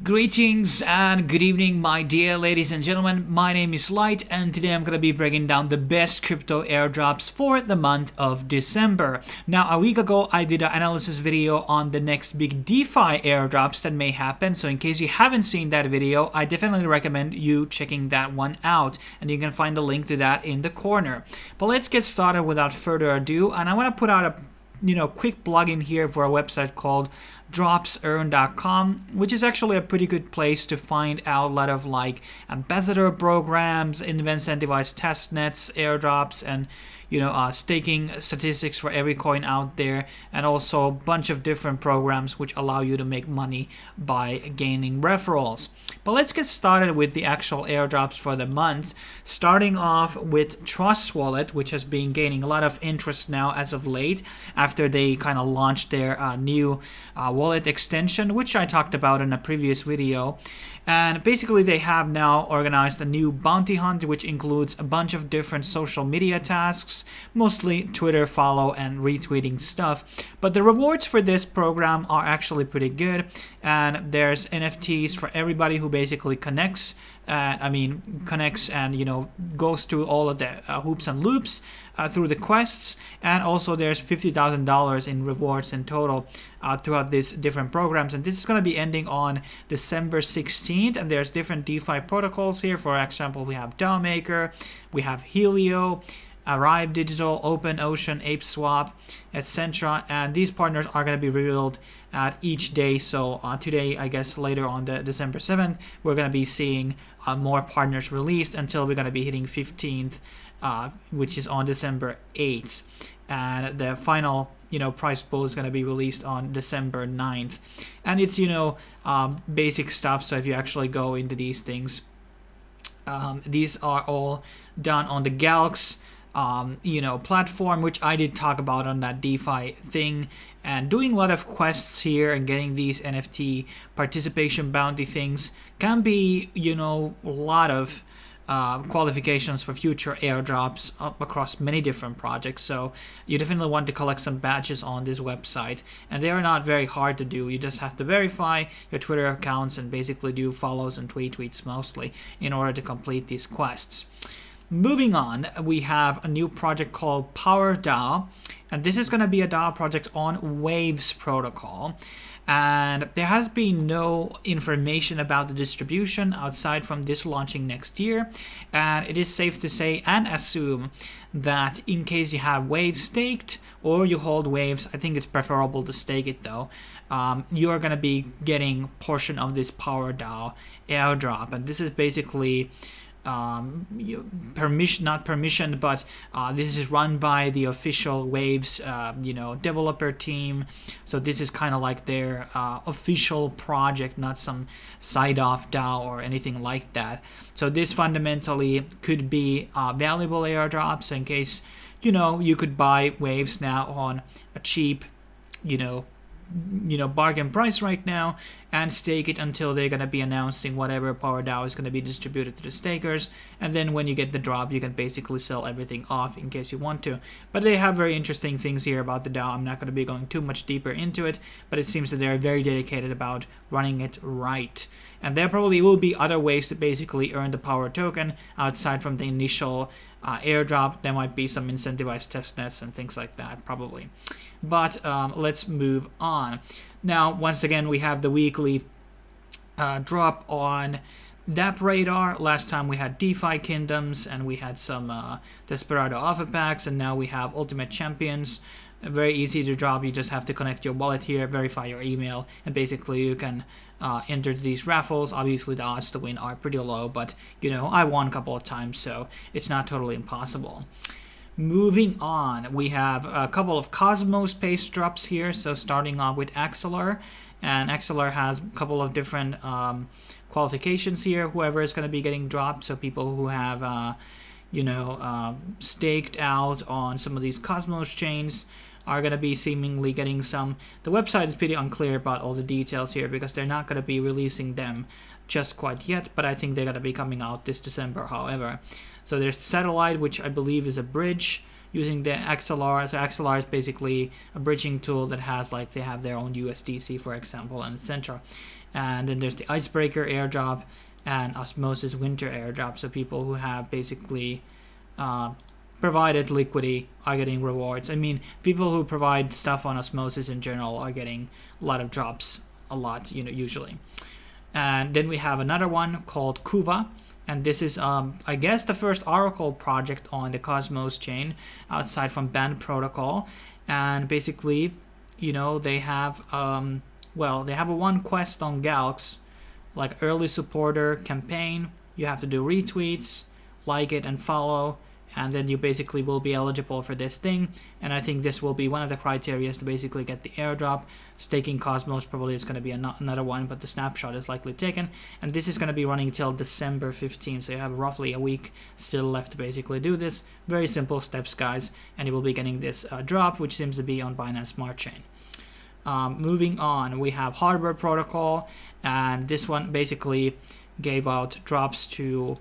Greetings and good evening, my dear ladies and gentlemen. My name is Light, and today I'm going to be breaking down the best crypto airdrops for the month of December. Now, a week ago, I did an analysis video on the next big DeFi airdrops that may happen. So in case you haven't seen that video, I definitely recommend you checking that one out. And you can find the link to that in the corner. But let's get started without further ado. And I want to put out a quick plugin here for a website called dropsearn.com, which is actually a pretty good place to find out a lot of like ambassador programs, incentivized testnets, airdrops, and staking statistics for every coin out there, and also a bunch of different programs which allow you to make money by gaining referrals. But let's get started with the actual airdrops for the month, starting off with Trust Wallet, which has been gaining a lot of interest now as of late after they kind of launched their new wallet extension, which I talked about in a previous video. And basically they have now organized a new bounty hunt, which includes a bunch of different social media tasks, mostly Twitter follow and retweeting stuff. But the rewards for this program are actually pretty good. And there's NFTs for everybody who basically connects and goes through all of the hoops and loops through the quests. And also there's $50,000 in rewards in total throughout these different programs. And this is going to be ending on December 16th. And there's different DeFi protocols here. For example, we have DAO Maker, we have Helio, Arrive Digital, Open Ocean, ApeSwap, etc. And these partners are going to be revealed at each day. So today, I guess later on the December 7th, we're going to be seeing more partners released until we're going to be hitting 15th, which is on December 8th. And the final price pool is going to be released on December 9th. And it's basic stuff. So if you actually go into these things, these are all done on the Galxe platform, which I did talk about on that DeFi thing, and doing a lot of quests here and getting these NFT participation bounty things can be, a lot of qualifications for future airdrops across many different projects. So you definitely want to collect some badges on this website, and they are not very hard to do. You just have to verify your Twitter accounts and basically do follows and tweets mostly in order to complete these quests. Moving on, we have a new project called PowerDAO, and this is going to be a DAO project on Waves protocol. And there has been no information about the distribution outside from this launching next year. And it is safe to say and assume that in case you have Waves staked or you hold Waves, I think it's preferable to stake it though, you are going to be getting portion of this PowerDAO airdrop. And this is basically not permissioned, but this is run by the official Waves developer team. So this is kind of like their official project, not some side off DAO or anything like that. So this fundamentally could be valuable airdrops in case you could buy Waves now on a cheap bargain price right now and stake it until they're going to be announcing whatever PowerDAO is going to be distributed to the stakers, and then when you get the drop you can basically sell everything off in case you want to. But they have very interesting things here about the DAO. I'm not going to be going too much deeper into it, but it seems that they're very dedicated about running it right. And there probably will be other ways to basically earn the Power token outside from the initial airdrop. There might be some incentivized testnets and things like that probably. But let's move on. Now, once again, we have the weekly drop on DApp Radar. Last time we had DeFi Kingdoms, and we had some Desperado Alpha Packs, and now we have Ultimate Champions. Very easy to drop. You just have to connect your wallet here, verify your email, and basically you can enter these raffles. Obviously, the odds to win are pretty low, but I won a couple of times, so it's not totally impossible. Moving on, we have a couple of Cosmos paste drops here. So starting off with Axelar, and Axelar has a couple of different qualifications here. Whoever is going to be getting dropped, so people who have staked out on some of these Cosmos chains are going to be seemingly getting some. The website is pretty unclear about all the details here because they're not going to be releasing them just quite yet, but I think they're going to be coming out this December, however. So there's Satellite, which I believe is a bridge using the XLR. So XLR is basically a bridging tool that has like they have their own USDC, for example, and etc. And then there's the Icebreaker airdrop and Osmosis Winter airdrop. So people who have basically provided liquidity are getting rewards. I mean, people who provide stuff on Osmosis in general are getting a lot of drops, a lot, usually. And then we have another one called Kuva, and this is I guess the first Oracle project on the Cosmos chain outside from Band Protocol. And basically, they have they have a one quest on Galxe, like early supporter campaign. You have to do retweets, like it and follow, and then you basically will be eligible for this thing. And I think this will be one of the criteria to basically get the airdrop. Staking Cosmos probably is going to be another one, but the snapshot is likely taken. And this is going to be running till December 15th, so you have roughly a week still left to basically do this. Very simple steps, guys, and you will be getting this drop, which seems to be on Binance Smart Chain. Moving on, we have Hardware Protocol, and this one basically gave out drops to,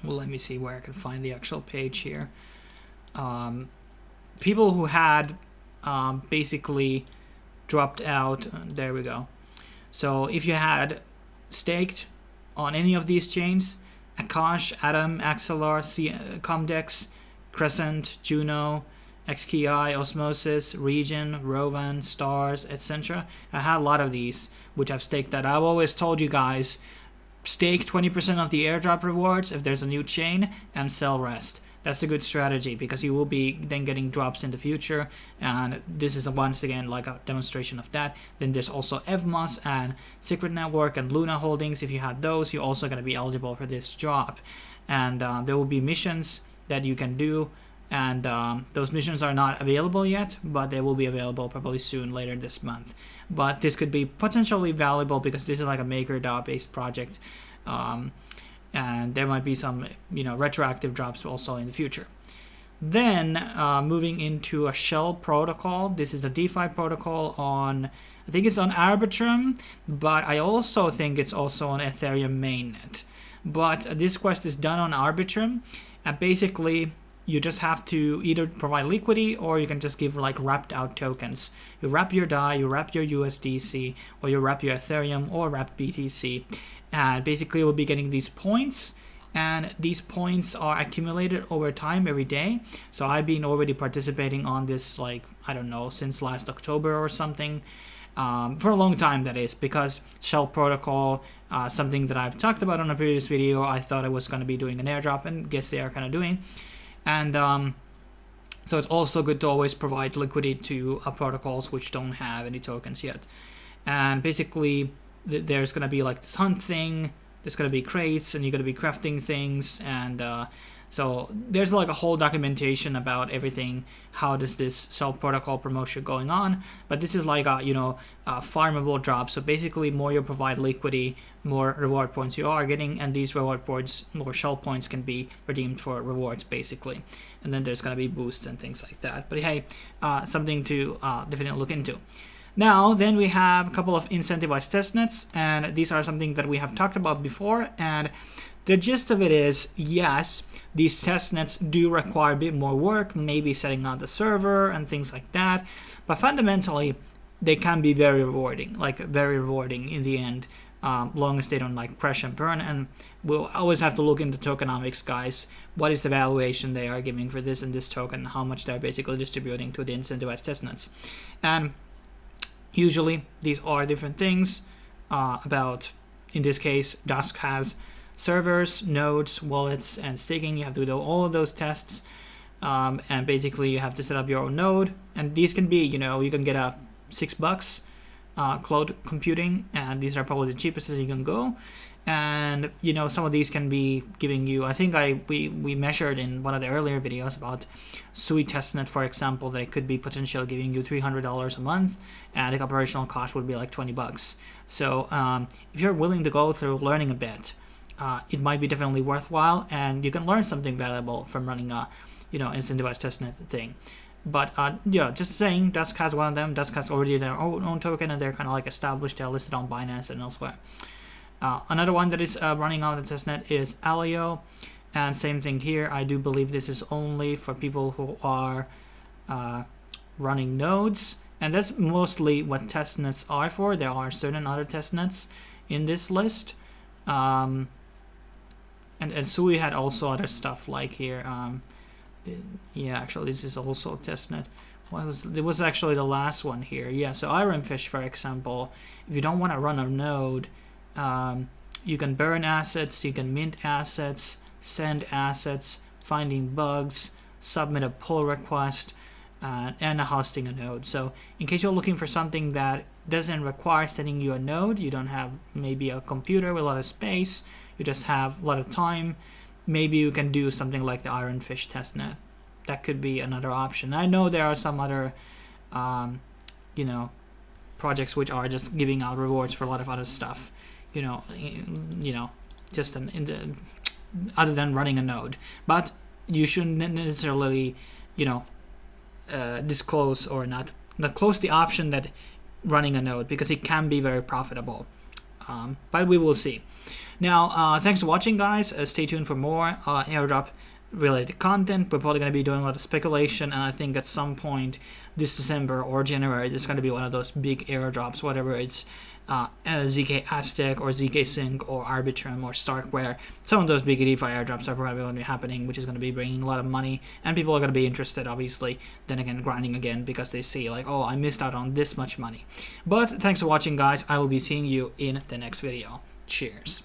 well, let me see where I can find the actual page here. People who had basically dropped out, there we go. So if you had staked on any of these chains, Akash, Atom, XLR, Comdex, Crescent, Juno, XKI, Osmosis, Region, Rovan, Stars, etc. I had a lot of these which I've staked that. I've always told you guys, stake 20% of the airdrop rewards if there's a new chain and sell rest. That's a good strategy because you will be then getting drops in the future, and this is once again like a demonstration of that. Then there's also Evmos and Secret Network and Luna Holdings. If you had those, you're also going to be eligible for this drop. And there will be missions that you can do, and those missions are not available yet, but they will be available probably soon, later this month. But this could be potentially valuable because this is like a MakerDAO based project, and there might be some retroactive drops also in the future. Then moving into a shell protocol. This is a DeFi protocol on, I think it's on Arbitrum, but I also think it's also on Ethereum mainnet. But this quest is done on Arbitrum, and basically you just have to either provide liquidity or you can just give like wrapped out tokens. You wrap your DAI, you wrap your USDC, or you wrap your Ethereum or wrap BTC. And basically we'll be getting these points, and these points are accumulated over time every day. So I've been already participating on this, like, I don't know, since last October or something. For a long time, that is, because Shell Protocol, something that I've talked about on a previous video, I thought I was going to be doing an airdrop, and guess they are kind of doing. And so it's also good to always provide liquidity to protocols which don't have any tokens yet. And basically there's going to be like this hunt thing, there's going to be crates, and you're going to be crafting things, and so there's like a whole documentation about everything. How does this Shell Protocol promotion going on? But this is like a farmable drop. So basically, more you provide liquidity, more reward points you are getting, and these reward points, more Shell points, can be redeemed for rewards basically. And then there's gonna be boosts and things like that. But hey, something to definitely look into. Now, then we have a couple of incentivized testnets, and these are something that we have talked about before. And the gist of it is, yes, these testnets do require a bit more work, maybe setting out the server and things like that. But fundamentally, they can be very rewarding, in the end, long as they don't like crash and burn. And we'll always have to look into tokenomics, guys. What is the valuation they are giving for this and this token? How much they're basically distributing to the incentivized testnets. And usually, these are different things. In this case, Dusk has servers, nodes, wallets, and staking. You have to do all of those tests, and basically you have to set up your own node. And these can be, you can get a $6 cloud computing, and these are probably the cheapest that you can go. And some of these can be giving you, I think we measured in one of the earlier videos about Sui testnet, for example, that it could be potentially giving you $300 a month, and the operational cost would be like $20. So if you're willing to go through learning a bit, it might be definitely worthwhile, and you can learn something valuable from running a incentivized testnet thing. But just saying, Dusk has one of them. Dusk has already their own token, and they're kind of like established. They're listed on Binance and elsewhere. Another one that is running on the testnet is Alio, And same thing here. I do believe this is only for people who are running nodes, and that's mostly what testnets are for. There are certain other testnets in this list, and Sui had also other stuff like here. Yeah, actually this is also a testnet. It was actually the last one here. Yeah, so Ironfish, for example, if you don't want to run a node, you can burn assets, you can mint assets, send assets, finding bugs, submit a pull request, and hosting a node. So in case you're looking for something that doesn't require sending you a node, you don't have maybe a computer with a lot of space, you just have a lot of time, maybe you can do something like the Ironfish testnet. That could be another option. I know there are some other you know, projects which are just giving out rewards for a lot of other stuff, you know, just other than running a node. But you shouldn't necessarily, you know, disclose or not close the option that running a node, because it can be very profitable. But we will see. Now, thanks for watching, guys. Stay tuned for more airdrop related content. We're probably going to be doing a lot of speculation, and I think at some point this December or January there's going to be one of those big airdrops, whatever it's ZK Aztec or ZK Sync or Arbitrum or Starkware. Some of those big DeFi airdrops are probably going to be happening, which is going to be bringing a lot of money, and people are going to be interested, obviously, then again grinding again, because they see like, oh, I missed out on this much money. But thanks for watching, guys. I will be seeing you in the next video. Cheers.